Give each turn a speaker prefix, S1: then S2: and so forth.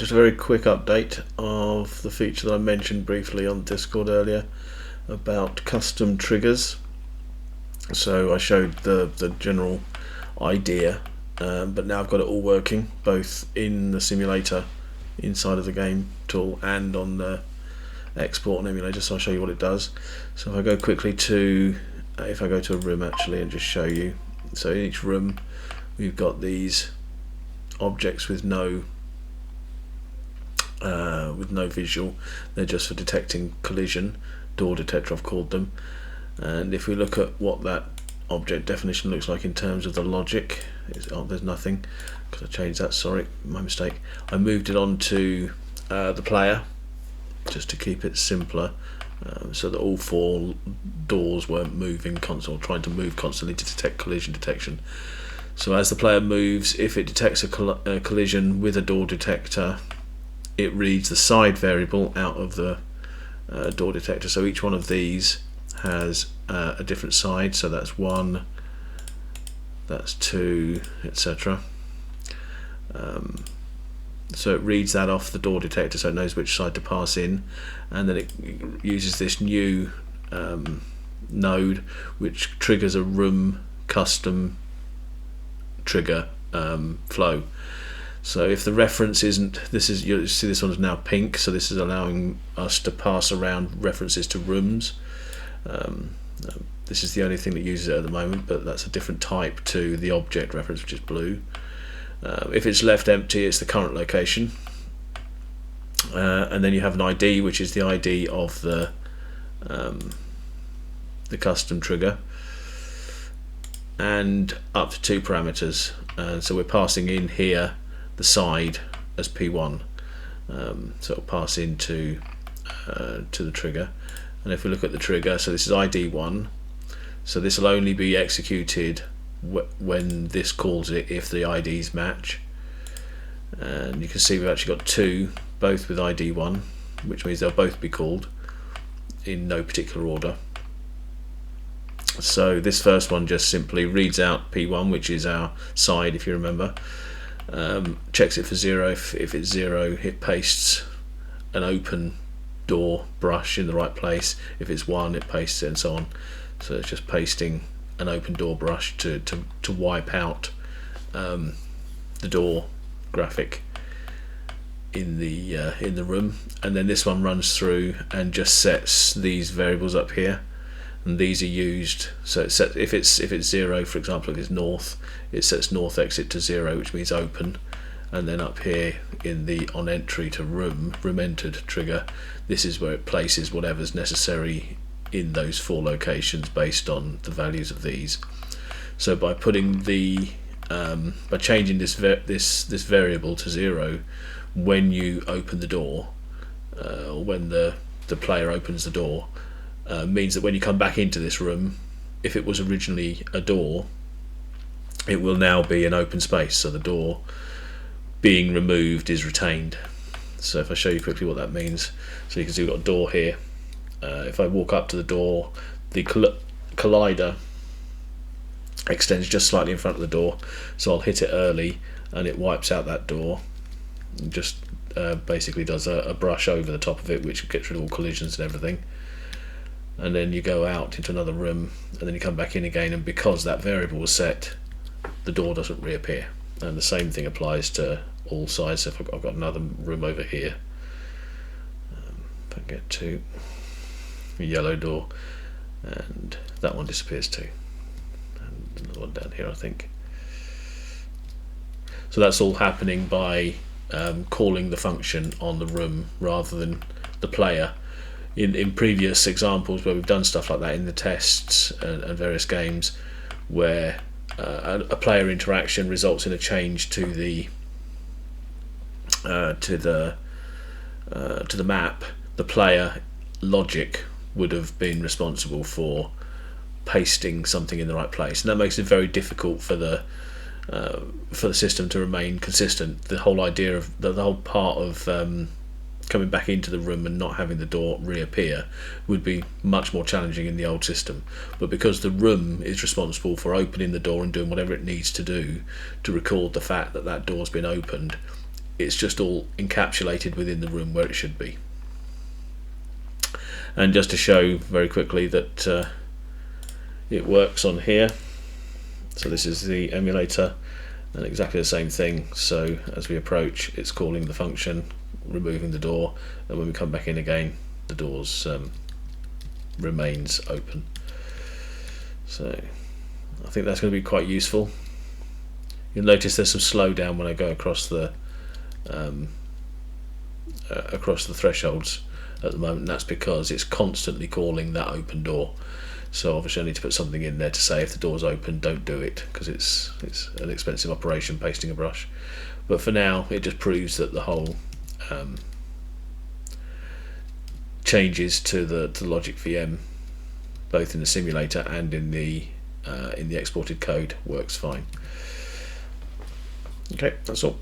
S1: Just a very quick update of the feature that I mentioned briefly on Discord earlier about custom triggers. So I showed the general idea, but now I've got it all working, both in the simulator inside of the game tool and on the export and emulator. So I'll show you what it does. So if I go quickly to, if I go to a room actually and just show you, so in each room we've got these objects with no visual. They're just for detecting collision. Door detector I've called them. And if we look at what that object definition looks like in terms of the logic, there's nothing because I changed that, sorry, my mistake. I moved it on to the player just to keep it simpler, so that all four doors weren't moving constantly, or trying to move constantly to detect collision detection. So as the player moves, if it detects a collision with a door detector, it reads the side variable out of the door detector. So each one of these has a different side, so that's 1, that's 2, etc. So it reads that off the door detector, so it knows which side to pass in, and then it uses this new node which triggers a room custom trigger flow. So if the reference isn't, you see this one's now pink, so this is allowing us to pass around references to rooms. This is the only thing that uses it at the moment, but that's a different type to the object reference, which is blue. If it's left empty, it's the current location, and then you have an ID, which is the ID of the custom trigger, and up to 2 parameters. So we're passing in here the side as P1, so it'll pass into to the trigger. And if we look at the trigger, so this is ID1, so this will only be executed when this calls it if the IDs match. And you can see we've actually got 2, both with ID1, which means they'll both be called in no particular order. So this first one just simply reads out P1, which is our side, if you remember, checks it for 0. If it's 0, it pastes an open door brush in the right place. If it's 1, it pastes it, and so on. So it's just pasting an open door brush to wipe out the door graphic in the room. And then this one runs through and just sets these variables up here, and these are used. So it sets, if it's 0, for example, if it's north, it sets north exit to 0, which means open. And then up here in the on entry to room entered trigger, this is where it places whatever's necessary in those 4 locations based on the values of these. So by putting the by changing this variable to 0 when you open the door, or when the player opens the door, means that when you come back into this room, if it was originally a door, it will now be an open space, so the door being removed is retained. So if I show you quickly what that means, so you can see we've got a door here. If I walk up to the door, the collider extends just slightly in front of the door, so I'll hit it early and it wipes out that door, and just basically does a brush over the top of it, which gets rid of all collisions and everything. And then you go out into another room, and then you come back in again, and because that variable was set, the door doesn't reappear. And the same thing applies to all sides. So if I've got another room over here, if I get to a yellow door, and that one disappears too, and another one down here, I think. So that's all happening by calling the function on the room rather than the player. In previous examples where we've done stuff like that in the tests and various games, where a player interaction results in a change to the map, the player logic would have been responsible for pasting something in the right place, and that makes it very difficult for the system to remain consistent. The whole idea of the whole part of coming back into the room and not having the door reappear would be much more challenging in the old system. But because the room is responsible for opening the door and doing whatever it needs to do to record the fact that that door's been opened, it's just all encapsulated within the room where it should be. And just to show very quickly that it works on here, so this is the emulator, and exactly the same thing. So as we approach, it's calling the function, removing the door, and when we come back in again, the doors remains open. So I think that's going to be quite useful. You'll notice there's some slowdown when I go across the thresholds at the moment, and that's because it's constantly calling that open door. So obviously I need to put something in there to say if the door's open, don't do it, because it's an expensive operation pasting a brush. But for now, it just proves that the whole changes to the logic VM, both in the simulator and in the exported code, works fine. Okay, that's all.